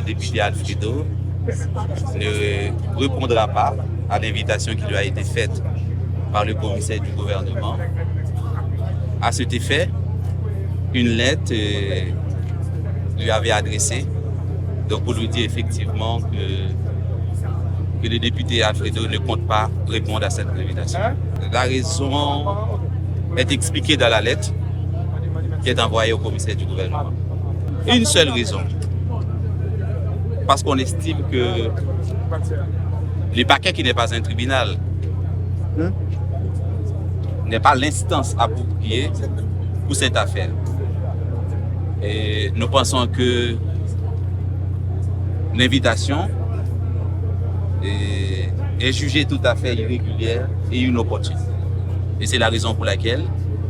député Alfredo ne répondra pas à l'invitation qui lui a été faite par le commissaire du gouvernement. À cet effet, une lettre lui avait adressée, donc pour lui dire effectivement que le député Alfredo ne compte pas répondre à cette invitation. La raison est expliquée dans la lettre qui est envoyée au commissaire du gouvernement. Une seule raison, parce qu'on estime que le parquet, qui n'est pas un tribunal, n'est pas l'instance appropriée pour cette affaire. Et nous pensons que l'invitation est jugée tout à fait irrégulière et inopportune. Et c'est la raison pour laquelle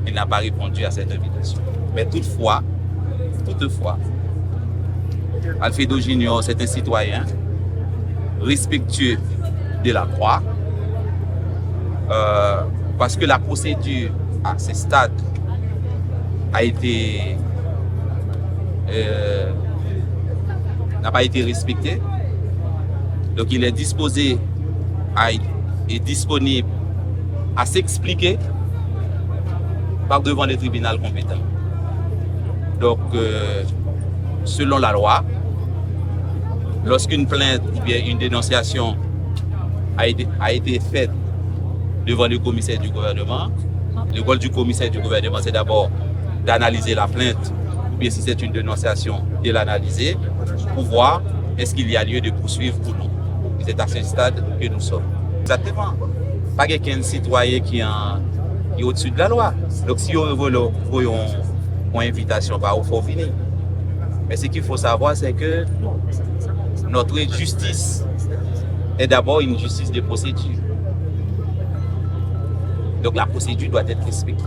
il n'a pas répondu à cette invitation. Mais toutefois, Alfredo Junior, c'est un citoyen respectueux de la loi, parce que la procédure à ce stade n'a pas été respectée. Donc il est disposé et disponible à s'expliquer par devant les tribunaux compétents. Donc, selon la loi, lorsqu'une plainte ou bien une dénonciation a été faite devant le commissaire du gouvernement, le rôle du commissaire du gouvernement, c'est d'abord d'analyser la plainte, ou bien si c'est une dénonciation, de l'analyser pour voir est-ce qu'il y a lieu de poursuivre ou non. C'est à ce stade que nous sommes. Exactement. Pas quelqu'un de citoyen qui est au-dessus de la loi. Donc si on veut une invitation, il faut venir. Mais ce qu'il faut savoir, c'est que notre justice est d'abord une justice de procédure. Donc la procédure doit être respectée.